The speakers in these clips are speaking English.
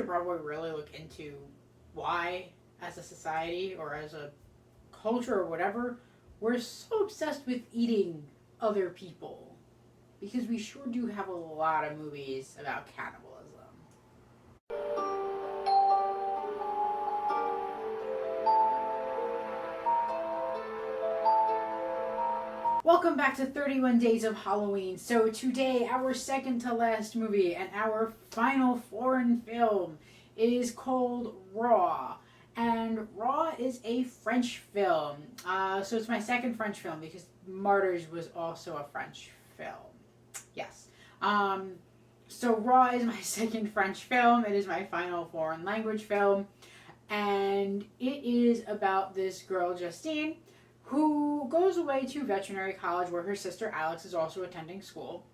should probably really look into why, as a society or as a culture or whatever, we're so obsessed with eating other people. Because we sure do have a lot of movies about cannibalism. Welcome back to 31 Days of Halloween. So today, our second to last movie and our final foreign film is called Raw. And Raw is a French film. So it's my second French film because Martyrs was also a French film. Yes. So Raw is my second French film. It is my final foreign language film. And it is about this girl, Justine, who goes away to veterinary college where her sister Alex is also attending school.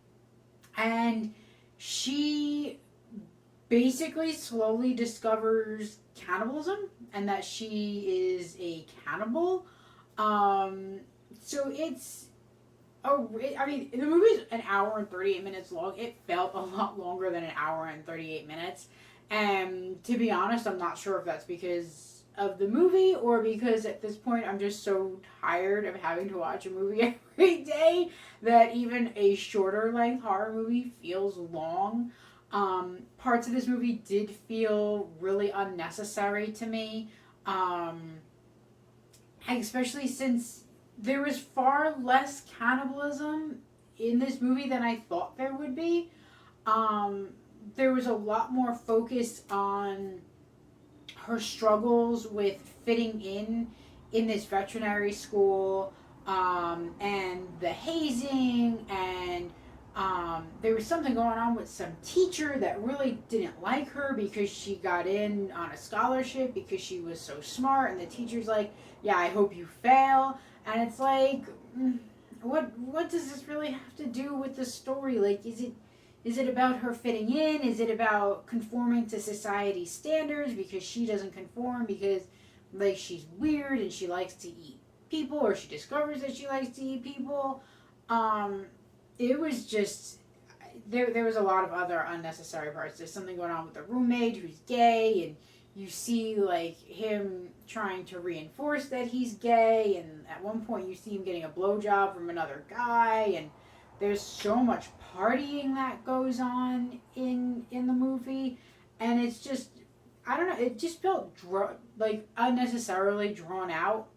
And she basically slowly discovers cannibalism and that she is a cannibal. So it's the movie is an hour and 38 minutes long. It felt a lot longer than an hour and 38 minutes. And to be honest, I'm not sure if that's because of the movie or because at this point I'm just so tired of having to watch a movie every day that even a shorter length horror movie feels long. Parts of this movie did feel really unnecessary to me, especially since there was far less cannibalism in this movie than I thought there would be. There was a lot more focus on her struggles with fitting in this veterinary school, and the hazing, and there was something going on with some teacher that really didn't like her because she got in on a scholarship because she was so smart, and the teacher's like, yeah, I hope you fail. And it's like, what does this really have to do with the story? Like, is it about her fitting in? Is it about conforming to society's standards because she doesn't conform because, like, she's weird and she likes to eat people, or she discovers that she likes to eat people? It was just, there was a lot of other unnecessary parts. There's something going on with the roommate who's gay, and you see, like, him trying to reinforce that he's gay, and at one point you see him getting a blowjob from another guy, and there's so much partying that goes on in the movie, and it's just, I don't know, it just felt like unnecessarily drawn out,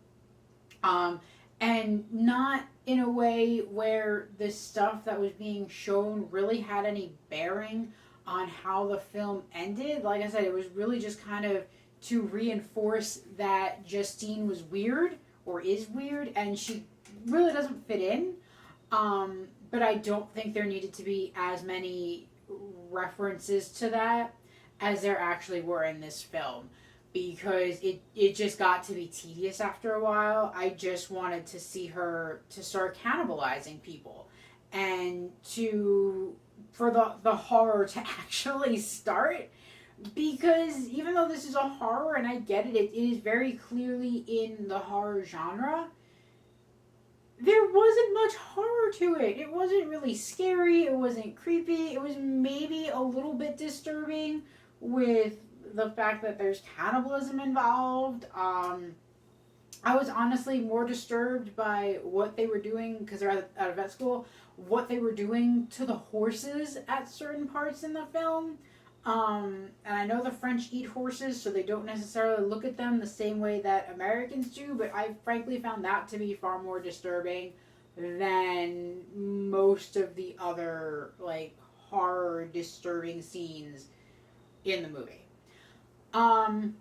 and not in a way where the stuff that was being shown really had any bearing on how the film ended. Like I said, it was really just kind of to reinforce that Justine was weird, or is weird, and she really doesn't fit in. But I don't think there needed to be as many references to that as there actually were in this film, because it just got to be tedious after a while. I just wanted to see her to start cannibalizing people, and for the horror to actually start, because even though this is a horror and I get it, it is very clearly in the horror genre, there wasn't much horror to it. It wasn't really scary. It wasn't creepy. It was maybe a little bit disturbing with the fact that there's cannibalism involved. I was honestly more disturbed by what they were doing, because they're at a vet school, what they were doing to the horses at certain parts in the film. And I know the French eat horses, so they don't necessarily look at them the same way that Americans do, but I frankly found that to be far more disturbing than most of the other, like, horror disturbing scenes in the movie. And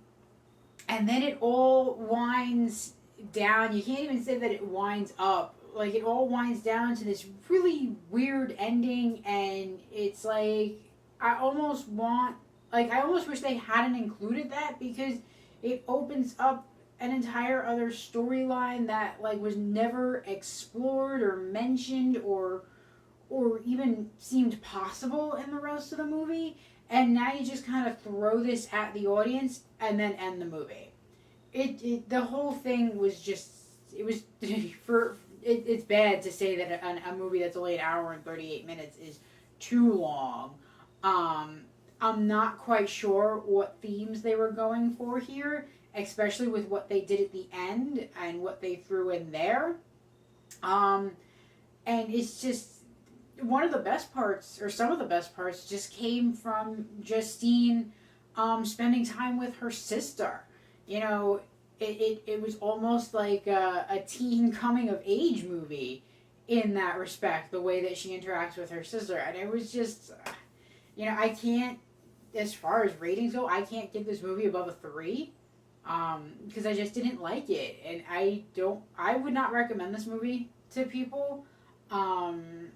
then it all winds down. You can't even say that it winds up. Like, it all winds down to this really weird ending, and it's like, I almost wish they hadn't included that, because it opens up an entire other storyline that, like, was never explored or mentioned or even seemed possible in the rest of the movie. And now you just kind of throw this at the audience and then end the movie. The whole thing was just, it was it's bad to say that a movie that's only an hour and 38 minutes is too long. I'm not quite sure what themes they were going for here, especially with what they did at the end and what they threw in there. Um, and it's just one of the best parts, or some of the best parts, just came from Justine spending time with her sister. You know, it was almost like a teen coming of age movie in that respect, the way that she interacts with her sister. And it was just, I can't, as far as ratings go, I can't give this movie above a 3 because I just didn't like it. And I would not recommend this movie to people. Um,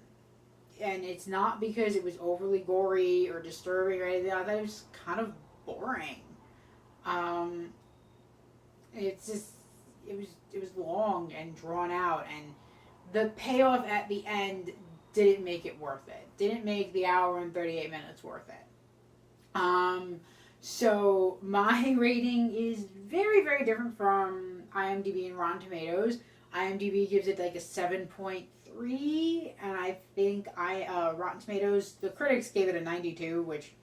and it's not because it was overly gory or disturbing or anything. I thought it was kind of boring. Um, it's just it was long and drawn out, and the payoff at the end didn't make it worth it. Didn't make the hour and 38 minutes worth it. So my rating is very, very different from IMDb and Rotten Tomatoes. IMDb gives it like a 7.3, and I think Rotten Tomatoes, the critics gave it a 92, which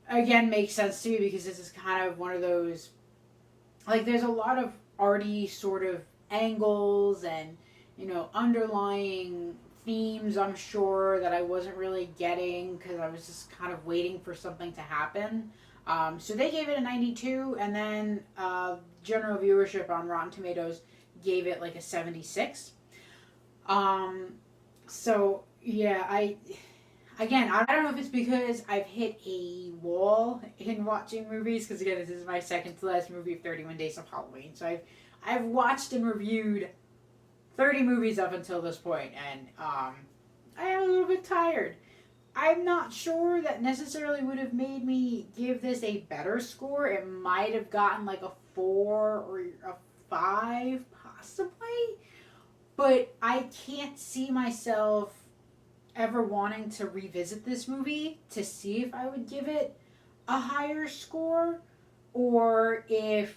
again makes sense to me because this is kind of one of those, like, there's a lot of arty sort of angles and underlying themes, I'm sure, that I wasn't really getting because I was just kind of waiting for something to happen. So they gave it a 92, and then general viewership on Rotten Tomatoes gave it like a 76. So yeah, I don't know if it's because I've hit a wall in watching movies, because again, this is my second to last movie of 31 Days of Halloween. So I've watched and reviewed 30 movies up until this point, and I am a little bit tired. I'm not sure that necessarily would have made me give this a better score. It might have gotten like a 4 or a 5, possibly. But I can't see myself ever wanting to revisit this movie to see if I would give it a higher score, or if,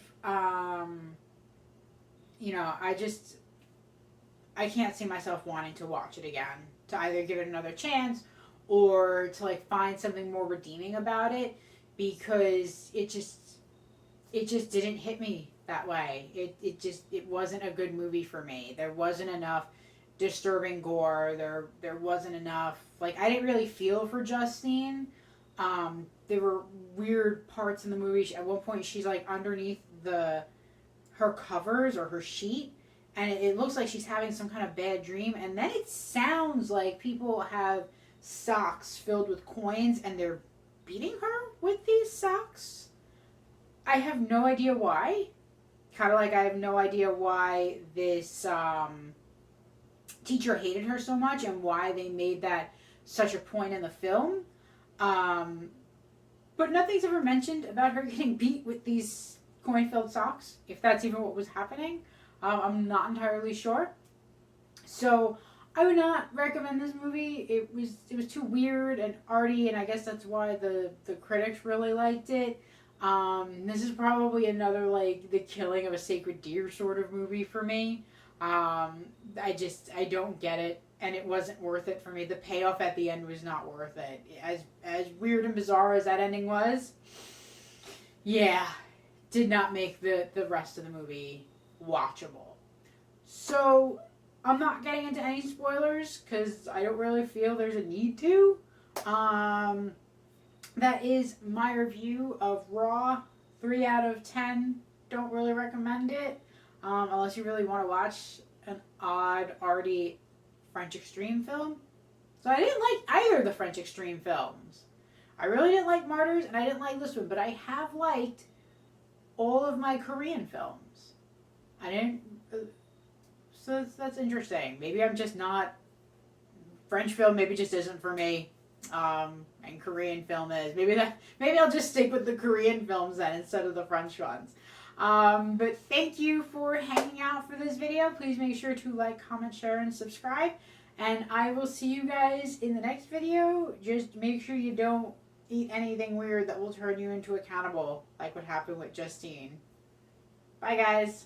I can't see myself wanting to watch it again, to either give it another chance or to like find something more redeeming about it, because it just didn't hit me that way. It wasn't a good movie for me. There wasn't enough disturbing gore. There wasn't enough, like, I didn't really feel for Justine. There were weird parts in the movie. At one point she's like underneath her covers or her sheet, and it looks like she's having some kind of bad dream, and then it sounds like people have socks filled with coins and they're beating her with these socks. I have no idea why. Kind of like I have no idea why this teacher hated her so much and why they made that such a point in the film. But nothing's ever mentioned about her getting beat with these coin-filled socks, if that's even what was happening. I'm not entirely sure. So I would not recommend this movie. It was too weird and arty, and I guess that's why the critics really liked it. This is probably another like the killing of a sacred deer sort of movie for me. I don't get it, and it wasn't worth it for me. The payoff at the end was not worth it. As weird and bizarre as that ending was, yeah, did not make the rest of the movie watchable. So I'm not getting into any spoilers because I don't really feel there's a need to. That is my review of Raw. 3 out of 10. Don't really recommend it unless you really want to watch an odd, arty French Extreme film. So I didn't like either of the French Extreme films. I really didn't like Martyrs, and I didn't like this one, but I have liked all of my Korean films. I didn't. So that's interesting. Maybe I'm just not. French film maybe just isn't for me. And Korean film is. Maybe I'll just stick with the Korean films then instead of the French ones. But thank you for hanging out for this video. Please make sure to like, comment, share, and subscribe. And I will see you guys in the next video. Just make sure you don't eat anything weird that will turn you into a cannibal, like what happened with Justine. Bye, guys.